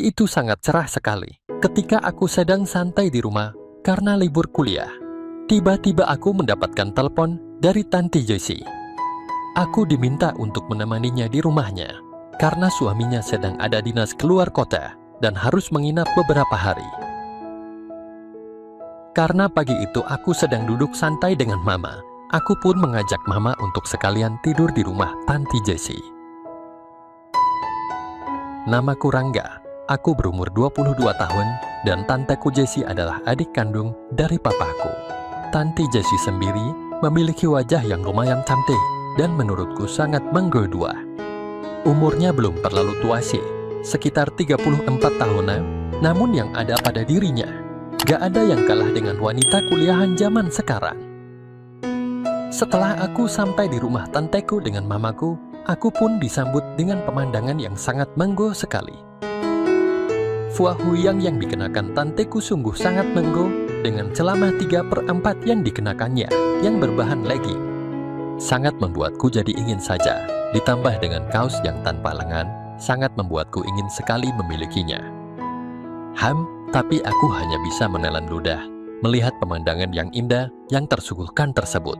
Pagi itu sangat cerah sekali. Ketika aku sedang santai di rumah karena libur kuliah, tiba-tiba aku mendapatkan telepon dari Tanti Jessie. Aku diminta untuk menemaninya di rumahnya karena suaminya sedang ada dinas keluar kota dan harus menginap beberapa hari. Karena pagi itu aku sedang duduk santai dengan mama, aku pun mengajak mama untuk sekalian tidur di rumah Tanti Jessie. Namaku Rangga, aku berumur 22 tahun dan tanteku Jessie adalah adik kandung dari papaku. Tanti Jessie sendiri memiliki wajah yang lumayan cantik dan menurutku sangat menggoda. Umurnya belum terlalu tua sih, sekitar 34 tahunan, namun yang ada pada dirinya, gak ada yang kalah dengan wanita kuliahan zaman sekarang. Setelah aku sampai di rumah tanteku dengan mamaku, aku pun disambut dengan pemandangan yang sangat menggoda sekali. Fuah huyang yang dikenakan tanteku sungguh sangat menggoda dengan celana 3/4 yang dikenakannya, yang berbahan legging. Sangat membuatku jadi ingin saja, ditambah dengan kaos yang tanpa lengan, sangat membuatku ingin sekali memilikinya. Tapi aku hanya bisa menelan ludah, melihat pemandangan yang indah yang tersuguhkan tersebut.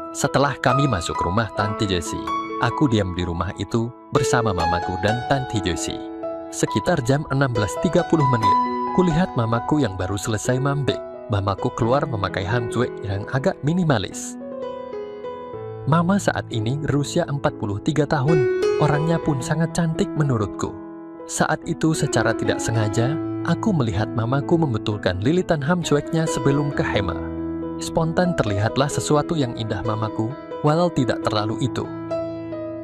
Setelah kami masuk rumah Tanti Jessie, aku diam di rumah itu bersama mamaku dan Tanti Jessie. Sekitar jam 16.30 menit, kulihat mamaku yang baru selesai mandi. Mamaku keluar memakai handcuek yang agak minimalis. Mama saat ini berusia 43 tahun, orangnya pun sangat cantik menurutku. Saat itu secara tidak sengaja, aku melihat mamaku membetulkan lilitan handcueknya sebelum ke hema. Spontan terlihatlah sesuatu yang indah mamaku, walau tidak terlalu itu.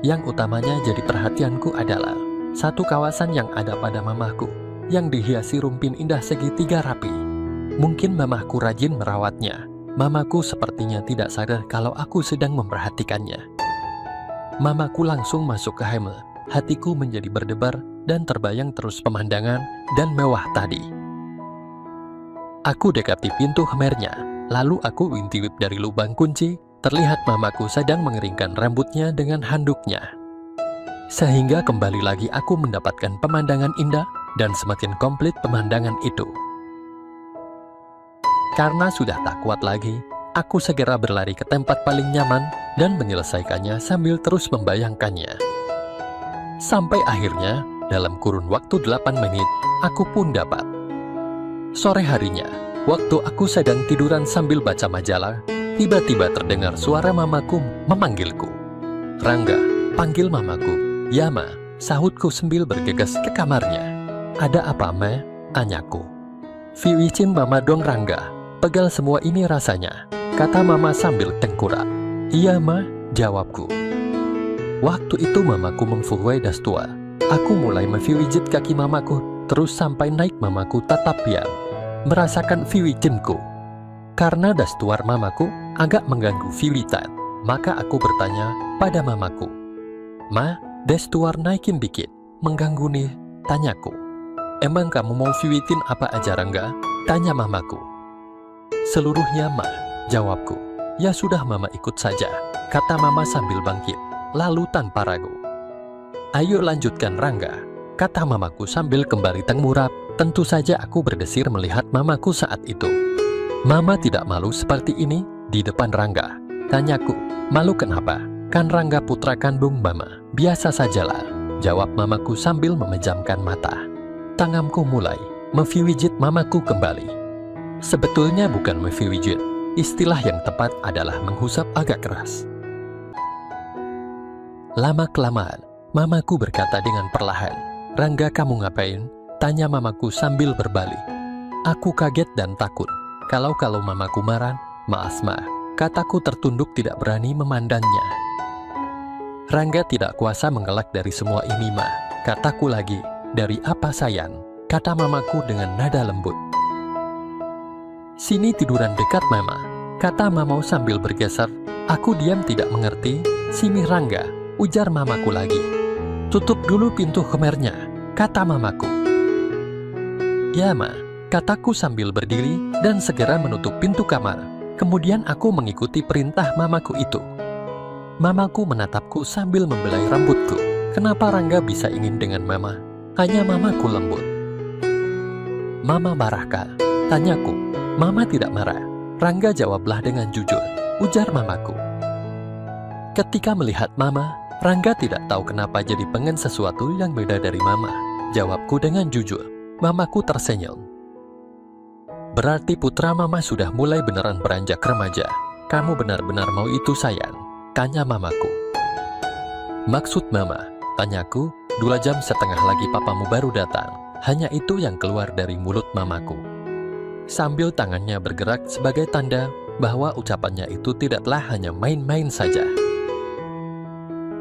Yang utamanya jadi perhatianku adalah satu kawasan yang ada pada mamaku, yang dihiasi rumpin indah segitiga rapi. Mungkin mamaku rajin merawatnya. Mamaku sepertinya tidak sadar kalau aku sedang memperhatikannya. Mamaku langsung masuk ke hema. Hatiku menjadi berdebar dan terbayang terus pemandangan dan mewah tadi. Aku dekati pintu kamarnya. Lalu aku intip dari lubang kunci, terlihat mamaku sedang mengeringkan rambutnya dengan handuknya. Sehingga kembali lagi aku mendapatkan pemandangan indah dan semakin komplit pemandangan itu. Karena sudah tak kuat lagi, aku segera berlari ke tempat paling nyaman dan menyelesaikannya sambil terus membayangkannya. Sampai akhirnya, dalam kurun waktu 8 menit, aku pun dapat. Sore harinya, waktu aku sedang tiduran sambil baca majalah, tiba-tiba terdengar suara mamaku memanggilku. "Rangga," panggil mamaku. "Ya, Ma," sahutku sambil bergegas ke kamarnya. "Ada apa, Ma?" tanyaku. "Viwicin mama dong, Rangga. Pegal semua ini rasanya," kata mama sambil tengkurap. "Iya, Ma," jawabku. Waktu itu mamaku memfuhai dastua. Aku mulai memviwijit kaki mamaku, terus sampai naik mamaku tatap diam, merasakan viwijinku. Karena dastuar mamaku agak mengganggu viwitan, maka aku bertanya pada mamaku, "Ma, dastuar naikin dikit, mengganggu nih," tanyaku. "Emang kamu mau viwitin apa aja, Rangga?" tanya mamaku. "Seluruhnya, Ma," jawabku. "Ya sudah, Mama ikut saja," kata mama sambil bangkit, lalu tanpa ragu. "Ayo lanjutkan, Rangga," kata mamaku sambil kembali tengmurap. Tentu saja aku berdesir melihat mamaku saat itu. "Mama tidak malu seperti ini di depan Rangga?" tanyaku. "Malu kenapa? Kan Rangga putra kandung Mama. Biasa sajalah," jawab mamaku sambil memejamkan mata. Tanganku mulai memviwijit mamaku kembali. Sebetulnya bukan memviwijit, istilah yang tepat adalah menghusap agak keras. Lama-kelamaan, mamaku berkata dengan perlahan, "Rangga, kamu ngapain?" tanya mamaku sambil berbalik. Aku kaget dan takut. Kalau mamaku marah, "Maaf, Ma," kataku tertunduk tidak berani memandangnya. "Rangga tidak kuasa mengelak dari semua ini, Ma," kataku lagi. "Dari apa, sayang?" kata mamaku dengan nada lembut. "Sini tiduran dekat Mama," kata mamau sambil bergeser. Aku diam tidak mengerti. "Sini Rangga," ujar mamaku lagi. "Tutup dulu pintu kamarnya," kata mamaku. "Ya, Ma," kataku sambil berdiri dan segera menutup pintu kamar. Kemudian aku mengikuti perintah mamaku itu. Mamaku menatapku sambil membelai rambutku. "Kenapa Rangga bisa ingin dengan Mama?" Tanya mamaku lembut. Mama marahkah? Tanyaku. Mama tidak marah. Rangga jawablah dengan jujur, ujar mamaku. Ketika melihat mama, Rangga tidak tahu kenapa jadi pengen sesuatu yang beda dari mama. Jawabku dengan jujur. Mamaku tersenyum. Berarti putra mama sudah mulai beneran beranjak remaja. Kamu benar-benar mau itu sayang? Tanya mamaku. Maksud mama? Tanyaku. 2 jam setengah lagi papamu baru datang. Hanya itu yang keluar dari mulut mamaku. Sambil tangannya bergerak sebagai tanda bahwa ucapannya itu tidaklah hanya main-main saja.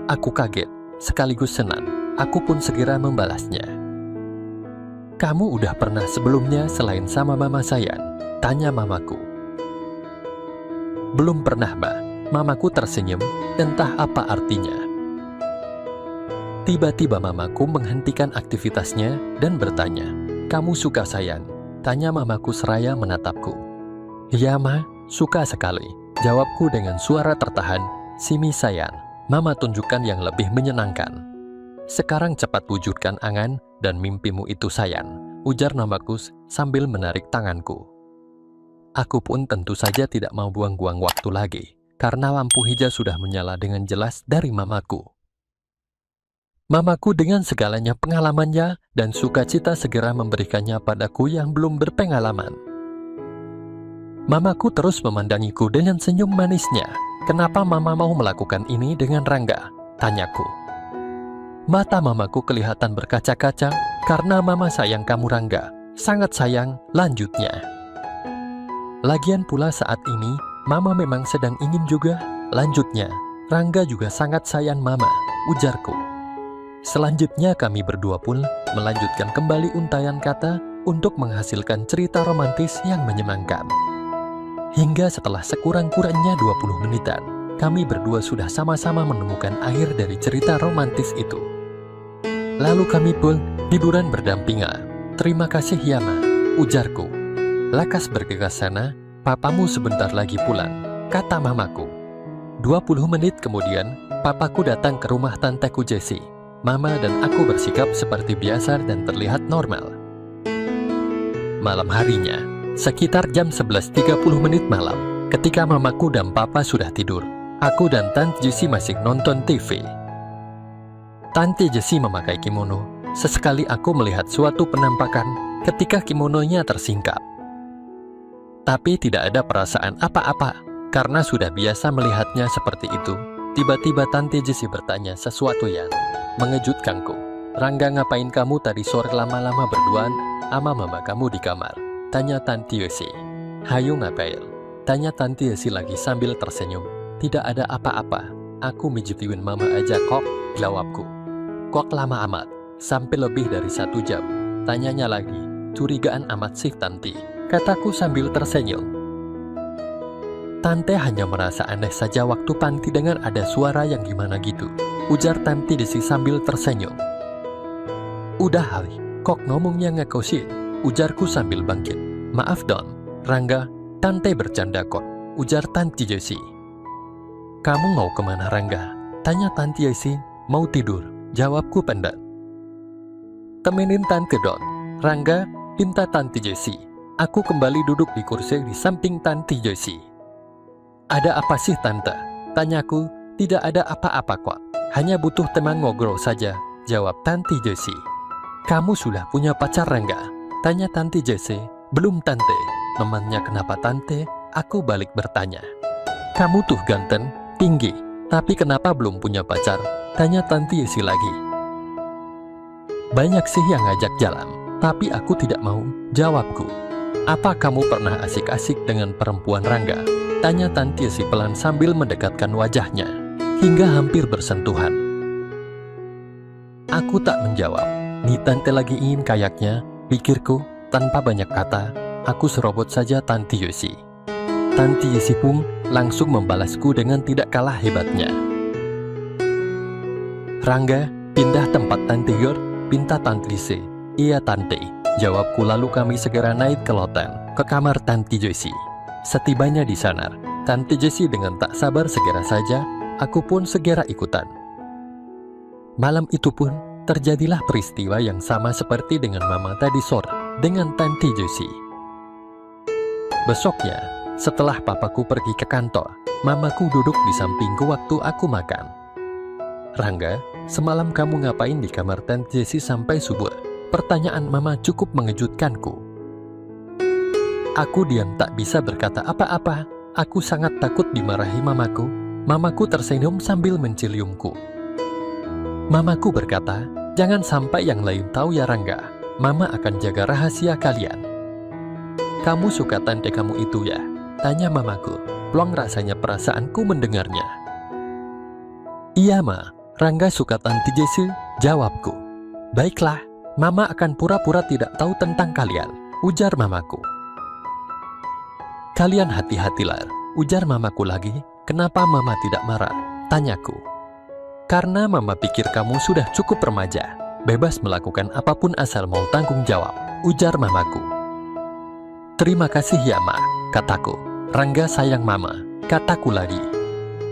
Aku kaget, sekaligus senang. Aku pun segera membalasnya. Kamu udah pernah sebelumnya selain sama mama sayang? Tanya mamaku. Belum pernah, Ma. Mamaku tersenyum, entah apa artinya. Tiba-tiba mamaku menghentikan aktivitasnya dan bertanya, kamu suka sayang? Tanya mamaku seraya menatapku. Ya, Ma, suka sekali. Jawabku dengan suara tertahan, Simi sayang. Mama tunjukkan yang lebih menyenangkan. Sekarang cepat wujudkan angan dan mimpimu itu sayang, ujar namaku sambil menarik tanganku. Aku pun tentu saja tidak mau buang-buang waktu lagi, karena lampu hijau sudah menyala dengan jelas dari mamaku. Mamaku dengan segalanya pengalamannya dan sukacita segera memberikannya padaku yang belum berpengalaman. Mamaku terus memandangiku dengan senyum manisnya. Kenapa mama mau melakukan ini dengan Rangga? Tanyaku. Mata mamaku kelihatan berkaca-kaca karena mama sayang kamu Rangga. Sangat sayang, lanjutnya. Lagian pula saat ini, mama memang sedang ingin juga. Lanjutnya, Rangga juga sangat sayang mama, ujarku. Selanjutnya kami berdua pun melanjutkan kembali untayan kata untuk menghasilkan cerita romantis yang menyenangkan. Hingga setelah sekurang-kurangnya 20 menitan, kami berdua sudah sama-sama menemukan akhir dari cerita romantis itu. Lalu kami pun hiburan berdampingan. Terima kasih ya, Ma, ujarku. Lakas bergegas sana, papamu sebentar lagi pulang, kata mamaku. 20 menit kemudian, papaku datang ke rumah tanteku Jessie. Mama dan aku bersikap seperti biasa dan terlihat normal. Malam harinya, sekitar jam 11.30 malam, ketika mamaku dan papa sudah tidur, aku dan Tante Jessie masih nonton TV. Tante Jessie memakai kimono. Sesekali aku melihat suatu penampakan ketika kimononya tersingkap. Tapi tidak ada perasaan apa-apa, karena sudah biasa melihatnya seperti itu. Tiba-tiba Tante Jessie bertanya sesuatu yang mengejutkanku. Rangga, ngapain kamu tadi sore lama-lama berduaan sama mama kamu di kamar? Tanya Tante Jessie. Hayu ngapain? Tanya Tante Jessie lagi sambil tersenyum. Tidak ada apa-apa. Aku mijitin mama aja kok, jawabku. Kok lama amat? Sampai lebih dari 1 jam. Tanyanya lagi. Curigaan amat sih Tante, kataku sambil tersenyum. Tante hanya merasa aneh saja waktu Panti dengar ada suara yang gimana gitu, ujar Tante Jessie sambil tersenyum. Udah Hari, kok ngomongnya ngekosin, ujarku sambil bangkit. Maaf Don, Rangga, Tante bercanda kok, ujar Tante Jessie. Kamu mau kemana Rangga? Tanya Tante Jessie. Mau tidur, jawabku pendek. Temenin Tante Don, Rangga, pinta Tante Jessie. Aku kembali duduk di kursi di samping Tante Jessie. Ada apa sih Tante? Tanyaku. Tidak ada apa-apa kok, hanya butuh teman ngobrol saja, jawab Tante Jessie. Kamu sudah punya pacar Rangga? Tanya Tante Jessie. Belum Tante. Memangnya kenapa Tante? Aku balik bertanya. Kamu tuh ganteng, tinggi, tapi kenapa belum punya pacar? Tanya Tante Jessie lagi. Banyak sih yang ngajak jalan, tapi aku tidak mau, jawabku. Apa kamu pernah asik-asik dengan perempuan Rangga? Tanya Tante Jessie pelan sambil mendekatkan wajahnya, hingga hampir bersentuhan. Aku tak menjawab. Nih Tante lagi ingin kayaknya, pikirku. Tanpa banyak kata, aku serobot saja Tante Jessie. Tante Jessie pun langsung membalasku dengan tidak kalah hebatnya. Rangga, pindah tempat Tante Yor, pinta Tante Jessie. Iya Tante, jawabku lalu kami segera naik ke loteng, ke kamar Tante Jessie. Setibanya di sana, Tante Jessie dengan tak sabar segera saja, aku pun segera ikutan. Malam itu pun, terjadilah peristiwa yang sama seperti dengan Mama tadi sore dengan Tanti Jessie. Besoknya, setelah papaku pergi ke kantor, Mamaku duduk di sampingku waktu aku makan. "Rangga, semalam kamu ngapain di kamar Tanti Jessie sampai subuh?" Pertanyaan Mama cukup mengejutkanku. Aku diam tak bisa berkata apa-apa. Aku sangat takut dimarahi Mamaku. Mamaku tersenyum sambil menciumku. Mamaku berkata, "Jangan sampai yang lain tahu ya Rangga. Mama akan jaga rahasia kalian." "Kamu suka tante kamu itu ya?" tanya Mamaku. Plong rasanya perasaanku mendengarnya. "Iya Ma, Rangga suka Tanti Jessie," jawabku. "Baiklah, Mama akan pura-pura tidak tahu tentang kalian," ujar Mamaku. "Kalian hati-hatilah," ujar Mamaku lagi. "Kenapa Mama tidak marah?" tanyaku. "Karena Mama pikir kamu sudah cukup remaja, bebas melakukan apapun asal mau tanggung jawab," ujar Mamaku. "Terima kasih ya Ma," kataku. "Rangga sayang Mama," kataku lagi.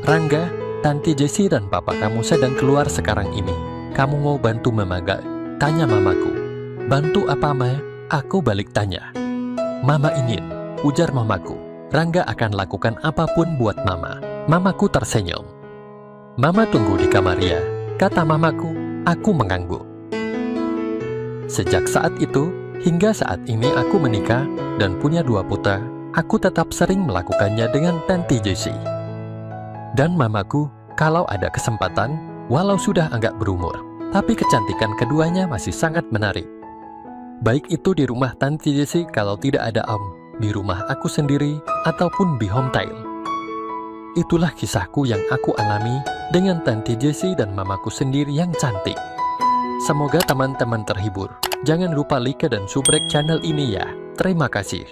"Rangga, Tanti Jessie dan papa kamu sedang keluar sekarang ini. Kamu mau bantu Mama gak?" tanya Mamaku. "Bantu apa Ma?" aku balik tanya. "Mama ingin," ujar Mamaku. "Rangga akan lakukan apapun buat Mama." Mamaku tersenyum. "Mama tunggu di kamar ya," kata Mamaku. Aku mengangguk. Sejak saat itu, hingga saat ini aku menikah dan punya 2 putra, aku tetap sering melakukannya dengan Tanti Jessie. Dan Mamaku, kalau ada kesempatan, walau sudah agak berumur, tapi kecantikan keduanya masih sangat menarik. Baik itu di rumah Tanti Jessie kalau tidak ada Om, di rumah aku sendiri, ataupun di homestay. Itulah kisahku yang aku alami dengan Tanti Jessie dan Mamaku sendiri yang cantik. Semoga teman-teman terhibur. Jangan lupa like dan subscribe channel ini ya. Terima kasih.